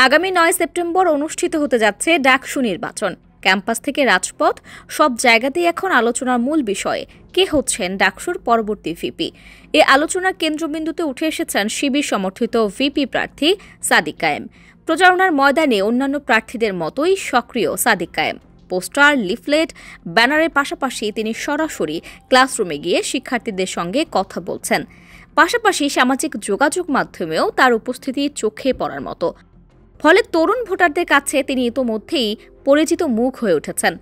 আগামী ৯ সেপ্টেম্বর অনুষ্ঠিত হতে যাচ্ছে ডাকসু নির্বাচন। ক্যাম্পাস থেকে রাজপথ সব জায়গাতেই এখন আলোচনার মূল বিষয় কে হচ্ছেন ডাকসুর পরবর্তী ভিপি। এ আলোচনার কেন্দ্রবিন্দুতে উঠে এসেছেন শিবির সমর্থিত ভিপি প্রার্থী সাদিক কায়েম। প্রচারণার ময়দানে অন্যান্য প্রার্থীদের মতোই সক্রিয় সাদিক কায়েম। পোস্টার, লিফলেট, ব্যানারের পাশাপাশি তিনি সরাসরি ক্লাসরুমে গিয়ে শিক্ষার্থীদের সঙ্গে কথা বলছেন। পাশাপাশি সামাজিক যোগাযোগ মাধ্যমেও তার উপস্থিতি চোখে পড়ার মতো। ফলে তরুণ ভোটারদের কাছে তিনি ইতোমধ্যেই পরিচিত মুখ হয়ে উঠেছেন।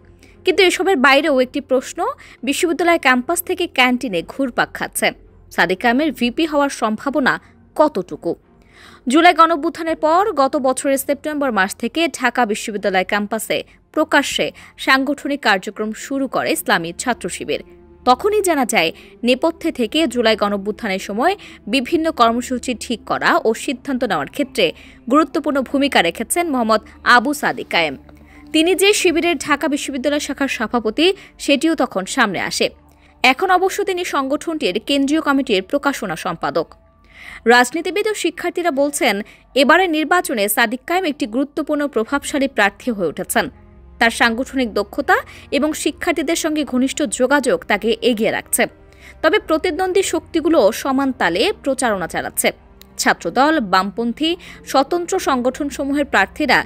কিন্তু এসবের বাইরেও একটি প্রশ্ন বিশ্ববিদ্যালয় ক্যাম্পাস থেকে ক্যান্টিনে ঘুরপাক খাচ্ছে। সাদিক কায়েমের ভিপি হওয়ার সম্ভাবনা কতটুকু? জুলাই গণঅভ্যুত্থানের পর গত বছরের সেপ্টেম্বর মাস থেকে ঢাকা বিশ্ববিদ্যালয় ক্যাম্পাসে প্রকাশ্যে সাংগঠনিক কার্যক্রম শুরু করে ইসলামী ছাত্র শিবির। তখনই জানা যায় নেপথ্যে থেকে জুলাই গণঅভ্যুত্থানের সময় বিভিন্ন কর্মসূচি ঠিক করা ও সিদ্ধান্ত নেওয়ার ক্ষেত্রে গুরুত্বপূর্ণ ভূমিকা রেখেছেন মোহাম্মদ আবু সাদিক কায়েম। তিনি যে শিবিরের ঢাকা বিশ্ববিদ্যালয় শাখার সভাপতি সেটিও তখন সামনে আসে। এখন অবশ্য তিনি সংগঠনটির কেন্দ্রীয় কমিটির প্রকাশনা সম্পাদক। রাজনীতিবিদ ও শিক্ষার্থীরা বলছেন, এবারের নির্বাচনে সাদিক কায়েম একটি গুরুত্বপূর্ণ প্রভাবশালী প্রার্থী হয়ে উঠেছেন। তার সাংগঠনিক দক্ষতা এবং শিক্ষার্থীদের সঙ্গে ঘনিষ্ঠ যোগাযোগ তাকে এগিয়ে রাখছে। তবে প্রতিদ্বন্দ্বী শক্তিগুলো সমান তালে প্রচারণা চালাচ্ছে। ছাত্রদল, বামপন্থী, স্বতন্ত্র সংগঠনসমূহের প্রার্থীরা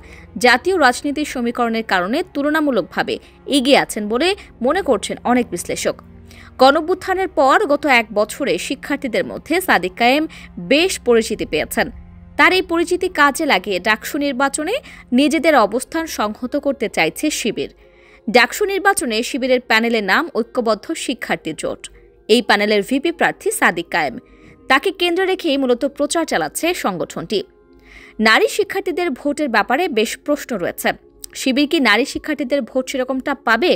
জাতীয় রাজনীতির সমীকরণের কারণে তুলনামূলকভাবে এগিয়ে আছেন বলে মনে করছেন অনেক বিশ্লেষক। গণঅভ্যুত্থানের পর গত এক বছরে শিক্ষার্থীদের মধ্যে সাদিক কায়েম বেশ পরিচিতি পেয়েছেন। তার এই পরিচিতি কাজে লাগিয়ে ডাকসু নির্বাচনে নিজেদের অবস্থান সংহত করতে চাইছে শিবির। ডাকসু নির্বাচনে শিবিরের প্যানেলের নাম ঐক্যবদ্ধ শিক্ষার্থী জোট। এই প্যানেলের ভিপি প্রার্থী সাদিক কায়েম। তাকে কেন্দ্রে রেখেই মূলত প্রচার চালাচ্ছে সংগঠনটি। নারী শিক্ষার্থীদের ভোটের ব্যাপারে বেশ প্রশ্ন রয়েছে। শিবির কি নারী শিক্ষার্থীদের ভোট সেরকমটা পাবে,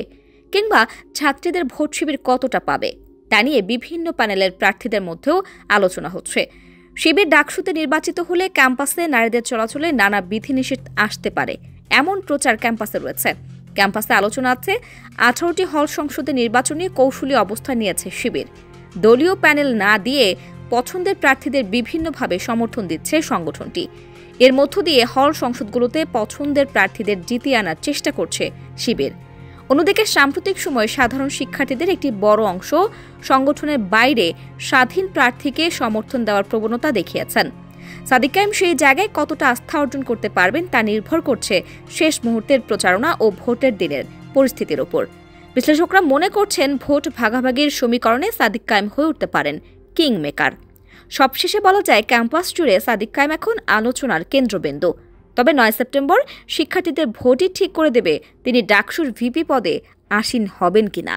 কিংবা ছাত্রীদের ভোট শিবির কতটা পাবে, তা নিয়ে বিভিন্ন প্যানেলের প্রার্থীদের মধ্যেও আলোচনা হচ্ছে। শিবির ডাকসুতে নির্বাচিত হলে ক্যাম্পাসে নারীদের চলাচলে নানা বিধিনিষেধ আসতে পারে, এমন প্রচার ক্যাম্পাসে রয়েছে। ক্যাম্পাসে আলোচনা আছে 18টি হল সংসদে নির্বাচনী কৌশলী অবস্থান নিয়েছে শিবির। দলীয় প্যানেল না দিয়ে পছন্দের প্রার্থীদের বিভিন্নভাবে সমর্থন দিচ্ছে সংগঠনটি। এর মধ্য দিয়ে হল সংসদগুলোতে পছন্দের প্রার্থীদের জিতিয়ে আনার চেষ্টা করছে শিবির। অন্যদিকে সাম্প্রতিক সময়ে সাধারণ শিক্ষার্থীদের একটি বড় অংশ সংগঠনের বাইরে স্বাধীন প্রার্থীকে সমর্থন দেওয়ার প্রবণতা দেখিয়েছেন। সাদিক কায়েম সেই জায়গায় কতটা আস্থা অর্জন করতে পারবেন তা নির্ভর করছে শেষ মুহূর্তের প্রচারণা ও ভোটের দিনের পরিস্থিতির ওপর। বিশ্লেষকরা মনে করছেন ভোট ভাগাভাগির সমীকরণে সাদিক কায়েম হয়ে উঠতে পারেন কিং মেকার। সবশেষে বলা যায় ক্যাম্পাস জুড়ে সাদিক কায়েম এখন আলোচনার কেন্দ্রবিন্দু। তবে ৯ সেপ্টেম্বর শিক্ষার্থীদের ভোটই ঠিক করে দেবে তিনি ডাকসুর ভিপি পদে আসীন হবেন কিনা।